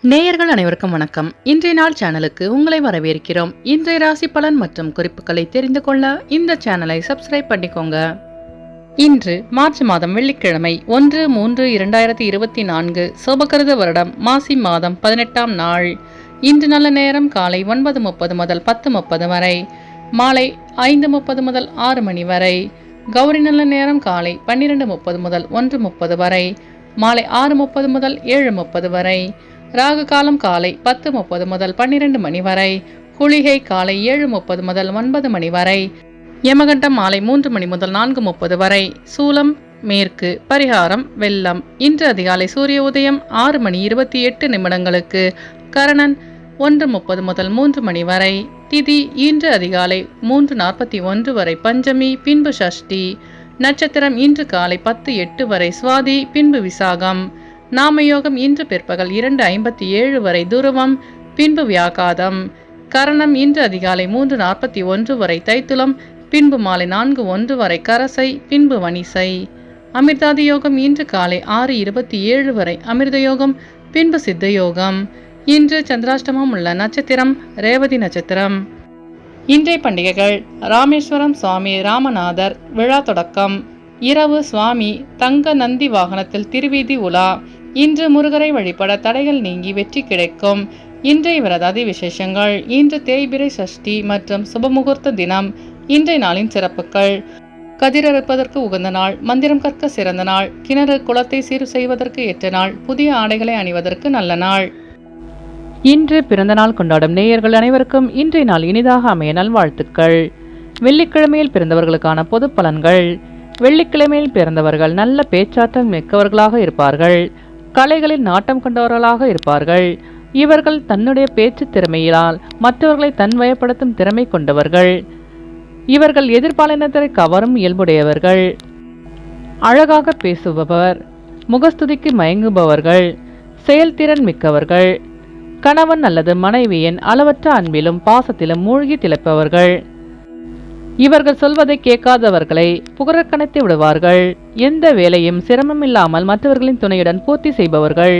நேயர்கள் அனைவருக்கும் வணக்கம். இன்றைய நாள் சேனலுக்கு உங்களை வரவேற்கிறோம். இன்றைய ராசி பலன் மற்றும் குறிப்புகளை தெரிந்து கொள்ள இந்த சேனலை சப்ஸ்கிரைப் பண்ணிக்கோங்க. இன்று மார்ச் மாதம் வெள்ளிக்கிழமை 1/3/2024 சோபகிருத வருடம் மாசி மாதம் 18ஆம் நாள். இன்று நல்ல நேரம் காலை 9:30 முதல் 10:30 வரை, மாலை 5:30 முதல் 6 மணி வரை. கௌரி நல்ல நேரம் காலை 12:30 முதல் 1:30 வரை, மாலை 6:30 முதல் 7:30 வரை. ராகு காலம் காலை 10:30 முதல் 12 மணி வரை, குளிகை காலை 7:30 முதல் 9 மணி வரை, யமகண்டம் மாலை 3 மணி முதல் 4:30 வரை. சூலம் மேற்கு, பரிகாரம் வெள்ளம். இன்று அதிகாலை சூரிய உதயம் 6:28 கரணன் 1:30 முதல் 3 மணி வரை. திதி இன்று அதிகாலை 3:41 வரை பஞ்சமி, பின்பு சஷ்டி. நட்சத்திரம் இன்று காலை 10:08 வரை சுவாதி, பின்பு விசாகம். நாமயோகம் இன்று பிற்பகல் 2:57 வரை துருவம், பின்பு வியாகாதம். கரணம் இன்று அதிகாலை 3:41 வரை தைத்துளம், பின்பு மாலை 4:01 வரை கரசை, பின்பு வனிசை. அமிர்தாதி யோகம் இன்று காலை 6:27 வரை அமிர்த யோகம், பின்பு சித்த யோகம். இன்று சந்திராஷ்டமம் உள்ள நட்சத்திரம் ரேவதி நட்சத்திரம். இன்றைய பண்டிகைகள்: ராமேஸ்வரம் சுவாமி ராமநாதர் விழா தொடக்கம். இரவு சுவாமி தங்க நந்தி வாகனத்தில் திருவீதி உலா. இன்று முருகரை வழிபட தடைகள் நீங்கி வெற்றி கிடைக்கும். இன்றைய விரதாதி விசேஷங்கள்: இன்று தேய்பிரை சஷ்டி மற்றும் சுபமுகூர்த்த தினம். இன்றைய நாளின் சிறப்புகள்: கதிரறுப்பதற்கு உகந்த நாள், மந்திரம் கற்க சிறந்த நாள், கிணறு குளத்தை சீர் செய்வதற்கு ஏற்ற நாள், புதிய ஆடைகளை அணிவதற்கு நல்ல நாள். இன்று பிறந்த நாள் கொண்டாடும் நேயர்கள் அனைவருக்கும் இன்றைய நாள் இனிதாக அமைய நல்வாழ்த்துக்கள். வெள்ளிக்கிழமையில் பிறந்தவர்களுக்கான பொது பலன்கள்: வெள்ளிக்கிழமையில் பிறந்தவர்கள் நல்ல பேச்சாற்றல் மிக்கவர்களாக இருப்பார்கள். கலைகளில் நாட்டம் கொண்டவர்களாக இருப்பார்கள். இவர்கள் தன்னுடைய பேச்சு திறமையினால் மற்றவர்களை தன்வயப்படுத்தும் திறமை கொண்டவர்கள். இவர்கள் எதிர்பாலினத்தை கவரும் இயல்புடையவர்கள். அழகாக பேசுபவர், முகஸ்துதிக்கு மயங்குபவர்கள், செயல்திறன் மிக்கவர்கள். கணவன் அல்லது மனைவியின் அளவற்ற அன்பிலும் பாசத்திலும் மூழ்கி திளைப்பவர்கள். இவர்கள் சொல்வதை கேட்காதவர்களை புகழக்கணைத்து விடுவார்கள். எந்த வேலையும் சிரமமில்லாமல் மற்றவர்களின் துணையுடன் பூர்த்தி செய்பவர்கள்.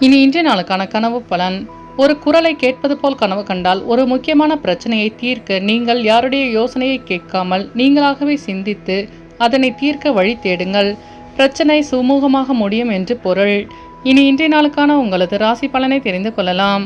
இனி இன்றைய நாளுக்கான கனவு பலன். ஒரு குரலை கேட்பது போல் கனவு கண்டால் ஒரு முக்கியமான பிரச்சனையை தீர்க்க நீங்கள் யாருடைய யோசனையை கேட்காமல் நீங்களாகவே சிந்தித்து அதனை தீர்க்க வழி தேடுங்கள். பிரச்சனை சுமூகமாக முடியும் என்று பொருள். இனி இன்றைய நாளுக்கான உங்களது ராசி பலனை தெரிந்து கொள்ளலாம்.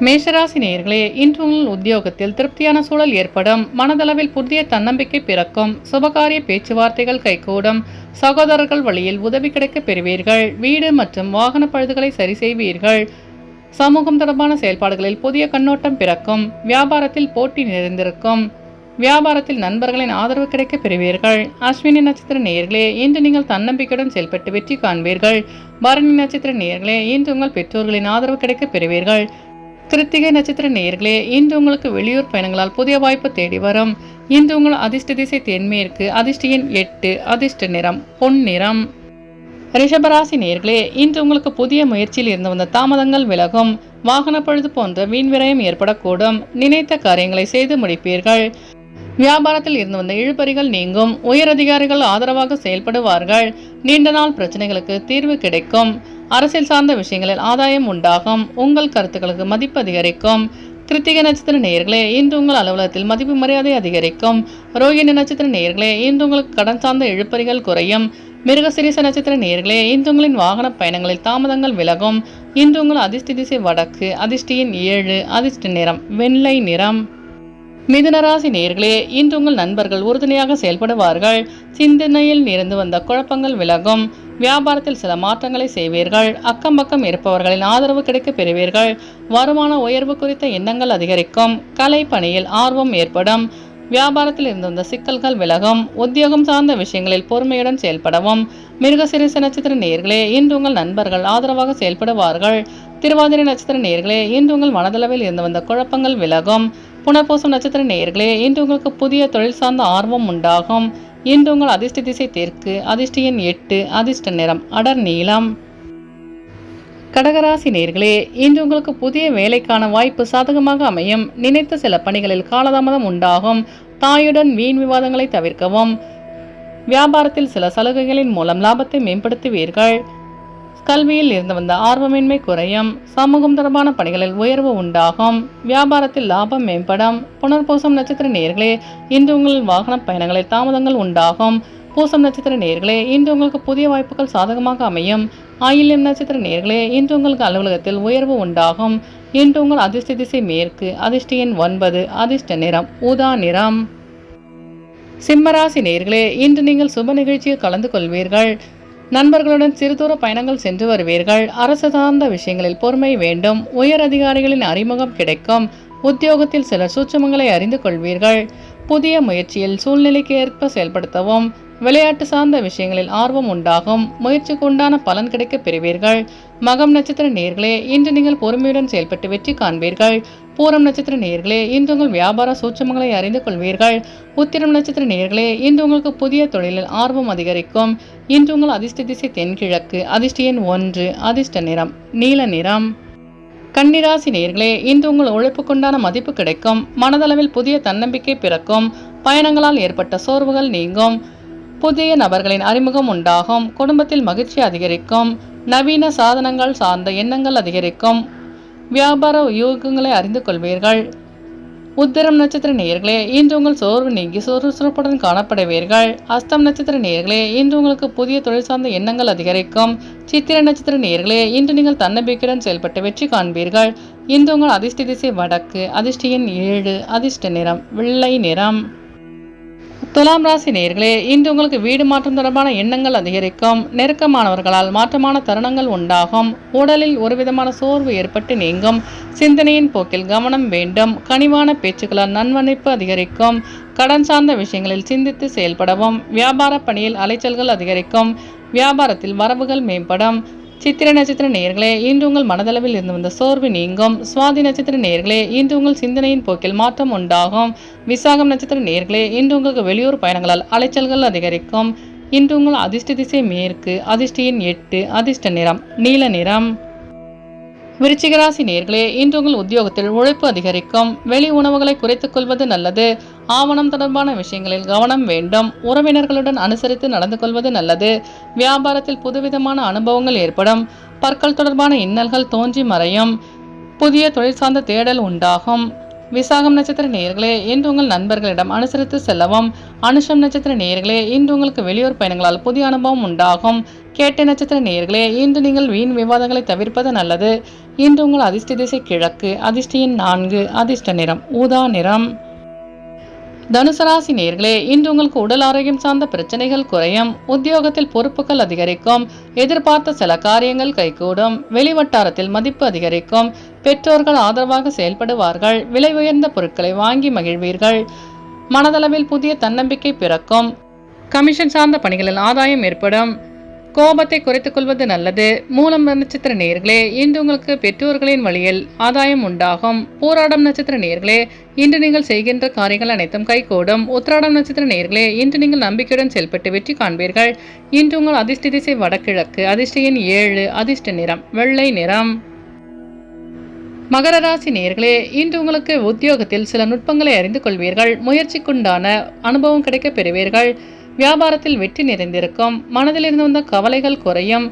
மேஷராசி நேயர்களே, இன்று உங்கள் உத்தியோகத்தில் திருப்தியான சூழல் ஏற்படும். மனதளவில் புதிய தன்னம்பிக்கை பிறக்கும். சுபகாரிய பேச்சுவார்த்தைகள் கைகூடும். சகோதரர்கள் வழியில் உதவி கிடைக்க பெறுவீர்கள். வீடு மற்றும் வாகன பழுதுகளை சரி செய்வீர்கள். சமூகம் தொடர்பான செயல்பாடுகளில் புதிய கண்ணோட்டம் பிறக்கும். வியாபாரத்தில் போட்டி நிறைந்திருக்கும். வியாபாரத்தில் நண்பர்களின் ஆதரவு கிடைக்க பெறுவீர்கள். அஸ்வினி நட்சத்திர நேயர்களே, இன்று நீங்கள் தன்னம்பிக்கையுடன் செயல்பட்டு வெற்றி காண்பீர்கள். பரணி நட்சத்திர நேயர்களே, இன்று உங்கள் பெற்றோர்களின் ஆதரவு கிடைக்க பெறுவீர்கள். கிருத்திகை நட்சத்திர நேயர்களே, இன்று உங்களுக்கு வெளியூர் பயணங்களால் புதிய வாய்ப்பு தேடி வரும். இன்று உங்கள் அதிர்ஷ்ட திசை தென்மேற்கு, அதிர்ஷ்ட எண் 8, அதிர்ஷ்ட நிறம் பொன் நிறம். ரிஷபராசி நேயர்களே, இன்று உங்களுக்கு புதிய முயற்சியில் இருந்து வந்த தாமதங்கள் விலகும். வாகன பழுது போன்ற வீண் விரயம் ஏற்படக்கூடும். நினைத்த காரியங்களை செய்து முடிப்பீர்கள். வியாபாரத்தில் இருந்து வந்த இழுபறிகள் நீங்கும். உயரதிகாரிகள் ஆதரவாக செயல்படுவார்கள். நீண்ட நாள் பிரச்சனைகளுக்கு தீர்வு கிடைக்கும். அரசியல் சார்ந்த விஷயங்களில் ஆதாயம் உண்டாகும். உங்கள் கருத்துக்களுக்கு மதிப்பு அதிகரிக்கும். கிருத்திகை நட்சத்திர நேயர்களே, இன்று உங்கள் அலுவலகத்தில் மதிப்பு மரியாதை அதிகரிக்கும். ரோகிணி நட்சத்திர நேயர்களே, இன்று உங்களுக்கு கடன் சார்ந்த இழுபறிகள் குறையும். மிருகசிரீச நட்சத்திர நேயர்களே, இன்று உங்களின் வாகன பயணங்களில் தாமதங்கள் விலகும். இன்று உங்கள் அதிர்ஷ்ட திசை வடக்கு, அதிர்ஷ்ட எண் 7, அதிர்ஷ்ட நிறம் வெள்ளை நிறம். மிதுனராசி நேயர்களே, இன்று உங்கள் நண்பர்கள் உறுதுணையாக செயல்படுவார்கள். சிந்தனையில் இருந்து வந்த குழப்பங்கள் விலகும். வியாபாரத்தில் சில மாற்றங்களை செய்வீர்கள். அக்கம் பக்கம் இருப்பவர்களின் ஆதரவு கிடைக்க பெறுவீர்கள். வருமான உயர்வு குறித்த எண்ணங்கள் அதிகரிக்கும். கலை பணியில் ஆர்வம் ஏற்படும். வியாபாரத்தில் இருந்து வந்த சிக்கல்கள் விலகும். உத்தியோகம் சார்ந்த விஷயங்களில் பொறுமையுடன் செயல்படவும். மிருகசிரீச நட்சத்திர நேயர்களே, இன்று உங்கள் நண்பர்கள் ஆதரவாக செயல்படுவார்கள். திருவாதிரை நட்சத்திர நேயர்களே, இன்று உங்கள் மனதளவில் இருந்து வந்த குழப்பங்கள் விலகும். புனர்பூசம் நட்சத்திர நேயர்களே, இன்று உங்களுக்கு புதிய தொழில் சார்ந்த ஆர்வம் உண்டாகும். இன்று உங்கள் அதிர்ஷ்ட திசை தெற்கு, அதிர்ஷ்ட எண் 8, அதிர்ஷ்ட நிறம் அடர் நீலம். கடகராசி நேயர்களே, இன்று உங்களுக்கு புதிய வேலைக்கான வாய்ப்பு சாதகமாக அமையும். நினைத்த சில பணிகளில் காலதாமதம் உண்டாகும். தாயுடன் வீண் விவாதங்களை தவிர்க்கவும். வியாபாரத்தில் சில சலுகைகளின் மூலம் லாபத்தை மேம்படுத்துவீர்கள். கல்வியில் இருந்து வந்த ஆர்வமின்மை குறையும். சமூகம் தொடர்பான பணிகளில் உயர்வு உண்டாகும். வியாபாரத்தில் லாபம் மேம்படும். புனர்பூசம் நட்சத்திர நேயர்களே, இன்று உங்கள் வாகன பயணங்களில் தாமதங்கள் உண்டாகும். பூசம் நட்சத்திர நேயர்களே, இன்று உங்களுக்கு புதிய வாய்ப்புகள் சாதகமாக அமையும். ஆயில்யம் நட்சத்திர நேயர்களே, இன்று உங்களுக்கு அலுவலகத்தில் உயர்வு உண்டாகும். இன்று உங்கள் அதிர்ஷ்ட திசை மேற்கு. அதிர்ஷ்ட எண் 9. அதிர்ஷ்ட நிறம் ஊதா நிறம். சிம்மராசி நேயர்களே, இன்று நீங்கள் சுப நிகழ்ச்சியில் கலந்து கொள்வீர்கள். நண்பர்களுடன் சிறுதூர பயணங்கள் சென்று வருவீர்கள். அரசு சார்ந்த விஷயங்களில் பொறுமை வேண்டும். உயர் அதிகாரிகளின் அறிமுகம் கிடைக்கும். உத்தியோகத்தில் சில சூட்சுமங்களை அறிந்து கொள்வீர்கள். புதிய முயற்சியில் சூழ்நிலைக்கு ஏற்ப செயல்படுத்தவும். விளையாட்டு சார்ந்த விஷயங்களில் ஆர்வம் உண்டாகும். முயற்சிக்கு உண்டான பலன் கிடைக்க பெறுவீர்கள். மகம் நட்சத்திர நேயர்களே, இன்று நீங்கள் பொறுமையுடன் செயல்பட்டு வெற்றி காண்பீர்கள். பூரம் நட்சத்திர நேயர்களே, இன்று உங்கள் வியாபார சூட்சமங்களை அறிந்து கொள்வீர்கள். உத்திரம் நட்சத்திர நேயர்களே, இன்று உங்களுக்கு புதிய தொழிலில் ஆர்வம் அதிகரிக்கும். இன்று உங்கள் அதிர்ஷ்ட திசை தென்கிழக்கு. அதிர்ஷ்ட எண் 1. அதிர்ஷ்ட நிறம் நீல நிறம். கன்னிராசி நேயர்களே, இன்று உங்கள் உழைப்புக்குண்டான மதிப்பு கிடைக்கும். மனதளவில் புதிய தன்னம்பிக்கை பிறக்கும். பயணங்களால் ஏற்பட்ட சோர்வுகள் நீங்கும். புதிய நபர்களின் அறிமுகம் உண்டாகும். குடும்பத்தில் மகிழ்ச்சி அதிகரிக்கும். நவீன சாதனங்கள் சார்ந்த எண்ணங்கள் அதிகரிக்கும். வியாபார யூகங்களை அறிந்து கொள்வீர்கள். உத்திரம் நட்சத்திர நேயர்களே, இன்று உங்கள் சோர்வு நீங்கி சுறுசுறுப்புடன் காணப்படுவீர்கள். அஸ்தம் நட்சத்திர நேயர்களே, இன்று உங்களுக்கு புதிய தொழில் சார்ந்த எண்ணங்கள் அதிகரிக்கும். சித்திர நட்சத்திர நேயர்களே, இன்று நீங்கள் தன்னம்பிக்கையுடன் செயல்பட்டு வெற்றி காண்பீர்கள். இன்று உங்கள் அதிர்ஷ்ட திசை வடக்கு. அதிர்ஷ்ட எண் 7. அதிர்ஷ்ட நிறம் வெள்ளை நிறம். துலாம் ராசி நேயர்களே, இன்று உங்களுக்கு வீடு மாற்றம் தொடர்பான எண்ணங்கள் அதிகரிக்கும். நெருக்கமானவர்களால் மாற்றமான தருணங்கள் உண்டாகும். உடலில் ஒருவிதமான சோர்வு ஏற்பட்டு நீங்கும். சிந்தனையின் போக்கில் கவனம் வேண்டும். கனிவான பேச்சுக்களால் நன்மதிப்பு அதிகரிக்கும். கடன் சார்ந்த விஷயங்களில் சிந்தித்து செயல்படவும். வியாபார பணியில் அலைச்சல்கள் அதிகரிக்கும். வியாபாரத்தில் வரவுகள் மேம்படும். சித்திர நட்சத்திர நேயர்களே, இன்று உங்கள் மனதளவில் இருந்து வந்த சோர்வு நீங்கும். சுவாதி நட்சத்திர நேயர்களே, இன்று உங்கள் சிந்தனையின் போக்கில் மாற்றம் உண்டாகும். விசாகம் நட்சத்திர நேயர்களே, இன்று உங்களுக்கு வெளியூர் பயணங்களால் அலைச்சல்கள் அதிகரிக்கும். இன்று உங்கள் அதிர்ஷ்ட திசை மேற்கு. அதிர்ஷ்ட எண் 8. அதிர்ஷ்ட நிறம் நீல நிறம். விருச்சிகராசி நேயர்களே, இன்று உங்கள் உத்தியோகத்தில் உழைப்பு அதிகரிக்கும். வெளி உணவுகளை குறைத்துக் கொள்வது நல்லது. ஆவணம் தொடர்பான விஷயங்களில் கவனம் வேண்டும். உறவினர்களுடன் அனுசரித்து நடந்து கொள்வது நல்லது. வியாபாரத்தில் புதுவிதமான அனுபவங்கள் ஏற்படும். பற்கள் தொடர்பான இன்னல்கள் தோன்றி மறையும். புதிய தொழில் சார்ந்த தேடல் உண்டாகும். விசாகம் நட்சத்திர நேயர்களே, இன்று உங்கள் நண்பர்களிடம் அனுசரித்து செல்லவும். அனுஷம் நட்சத்திர நேயர்களே, இன்று உங்களுக்கு வெளியூர் பயணங்களால் புதிய அனுபவம் உண்டாகும். கேட்டை நட்சத்திர நேயர்களே, இன்று நீங்கள் வீண் விவாதங்களை தவிர்ப்பது நல்லது. இன்று உங்கள் அதிர்ஷ்ட திசை கிழக்கு. அதிர்ஷ்ட எண் 4. அதிர்ஷ்ட நிறம் ஊதா நிறம். தனுசு ராசி நேயர்களே, இன்று உங்களுக்கு உடல் ஆரோக்கியம் சார்ந்த பிரச்சனைகள் குறையும். உத்தியோகத்தில் பொறுப்புகள் அதிகரிக்கும். எதிர்பார்த்த சில காரியங்கள் கைகூடும். வெளிவட்டாரத்தில் மதிப்பு அதிகரிக்கும். பெற்றோர்கள் ஆதரவாக செயல்படுவார்கள். விலை உயர்ந்த பொருட்களை வாங்கி மகிழ்வீர்கள். மனதளவில் புதிய தன்னம்பிக்கை பிறக்கும். கமிஷன் சார்ந்த பணிகளில் ஆதாயம் ஏற்படும். கோபத்தை குறைத்துக் கொள்வது நல்லது. மூலம் நட்சத்திர நேயர்களே, இன்று உங்களுக்கு பெற்றோர்களின் வழியில் ஆதாயம் உண்டாகும். போராடம் நட்சத்திர நேயர்களே, இன்று நீங்கள் செய்கின்ற காரியங்கள் அனைத்தும் கைகூடும். உத்திராடம் நட்சத்திர நேயர்களே, இன்று நீங்கள் நம்பிக்கையுடன் செயல்பட்டு வெற்றி காண்பீர்கள். இன்று உங்கள் அதிர்ஷ்ட திசை வடகிழக்கு. அதிர்ஷ்ட எண் 7. அதிர்ஷ்ட நிறம் வெள்ளை நிறம். மகர ராசி நேயர்களே, இன்று உங்களுக்கு உத்தியோகத்தில் சில நுட்பங்களை அறிந்து கொள்வீர்கள். முயற்சிக்குண்டான அனுபவம் கிடைக்க பெறுவீர்கள். வியாபாரத்தில் வெற்றி நிறைந்திருக்கும். மனதில் இருந்து வந்த கவலைகள் குறையும்.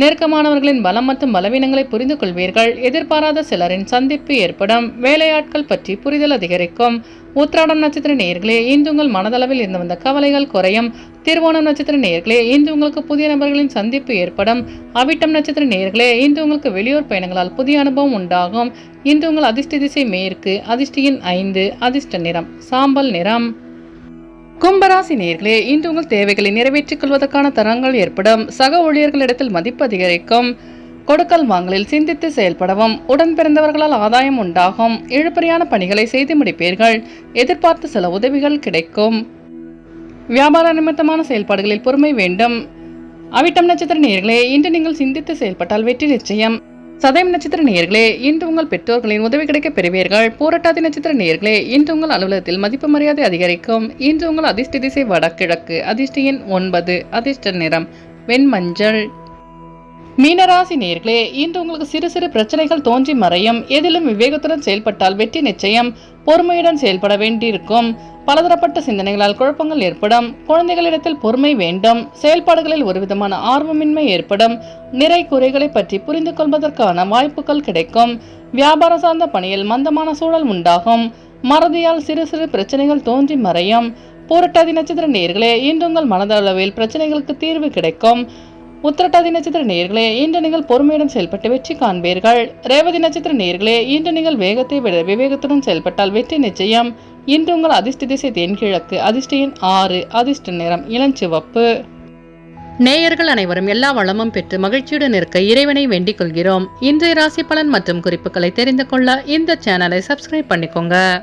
நெருக்கமானவர்களின் பலம் மற்றும் பலவீனங்களை புரிந்து கொள்வீர்கள். எதிர்பாராத சிலரின் சந்திப்பு ஏற்படும். வேலையாட்கள் பற்றி புரிதல் அதிகரிக்கும். உத்திராடம் நட்சத்திர நேயர்களே, இன்று உங்கள் மனதளவில் இருந்து வந்த கவலைகள் குறையும். திருவோணம் நட்சத்திர நேயர்களே, இன்று உங்களுக்கு புதிய நபர்களின் சந்திப்பு ஏற்படும். அவிட்டம் நட்சத்திர நேயர்களே, இன்று உங்களுக்கு வெளியூர் பயணங்களால் புதிய அனுபவம் உண்டாகும். இன்று உங்கள் அதிர்ஷ்ட திசை மேற்கு. அதிர்ஷ்ட எண் 5. அதிர்ஷ்ட நிறம் சாம்பல் நிறம். கும்பராசி நேயர்களே, இன்று உங்கள் தேவைகளை நிறைவேற்றிக் கொள்வதற்கான தரங்கள் ஏற்படும். சக ஊழியர்களிடத்தில் மதிப்பு அதிகரிக்கும். கொடுக்கல் வாங்கலில் சிந்தித்து செயல்படவும். உடன் பிறந்தவர்களால் ஆதாயம் உண்டாகும். இழுபறியான பணிகளை செய்து முடிப்பீர்கள். எதிர்பார்த்த சில உதவிகள் கிடைக்கும். வியாபார நிமித்தமான செயல்பாடுகளில் பொறுமை வேண்டும். அவிட்டம் நட்சத்திர நேயர்களே, இன்று நீங்கள் சிந்தித்து செயல்பட்டால் வெற்றி நிச்சயம். சதயம் நட்சத்திர நேயர்களே, இன்று உங்கள் பெற்றோர்களின் உதவி கிடைக்க பெறுவீர்கள். பூரட்டாதி நட்சத்திர நேயர்களே, இன்று உங்கள் அலுவலகத்தில் மதிப்பு மரியாதை அதிகரிக்கும். இன்று உங்கள் அதிர்ஷ்ட திசை வடகிழக்கு. அதிர்ஷ்ட எண் 9. அதிர்ஷ்ட நிறம் வெண்மஞ்சள். மீனராசி நேயர்களே, இன்று உங்களுக்கு சிறு சிறு பிரச்சனைகள் தோன்றி மறையும். எதிலும் விவேகத்துடன் செயல்பட்டால் வெற்றி நிச்சயம். பொறுமையுடன் செயல்பட வேண்டியிருக்கும். பலதரப்பட்ட சிந்தனைகளால் குழப்பங்கள் ஏற்படும். குழந்தைகளிடத்தில் பொறுமை வேண்டும். செயல்பாடுகளில் ஒருவிதமான ஆர்வமின்மை ஏற்படும். நிறை குறைகளை பற்றி புரிந்து கொள்வதற்கான வாய்ப்புகள் கிடைக்கும். வியாபாரம் சார்ந்த பணியில் மந்தமான சூழல் உண்டாகும். மறதியால் சிறு சிறு பிரச்சனைகள் தோன்றி மறையும். பூரட்டாதி நட்சத்திர நேயர்களே, இன்று உங்கள் மனதளவில் பிரச்சனைகளுக்கு தீர்வு கிடைக்கும். உத்திரட்டாதி நட்சத்திர நேயர்களே, இன்று நீங்கள் பொறுமையுடன் செயல்பட்டு வெற்றி காண்பீர்கள். ரேவதி நட்சத்திர நேயர்களே, இன்று நீங்கள் வேகத்தை விட விவேகத்துடன் செயல்பட்டால் வெற்றி நிச்சயம். இன்று உங்கள் அதிர்ஷ்ட திசை தென்கிழக்கு. அதிர்ஷ்ட எண் 6. அதிர்ஷ்ட நிறம் இளஞ்சிவப்பு. நேயர்கள் அனைவரும் எல்லா வளமும் பெற்று மகிழ்ச்சியுடன் இருக்க இறைவனை வேண்டிக் கொள்கிறோம். இன்றைய ராசி பலன் மற்றும் குறிப்புகளை தெரிந்து கொள்ள இந்த சேனலை சப்ஸ்கிரைப் பண்ணிக்கோங்க.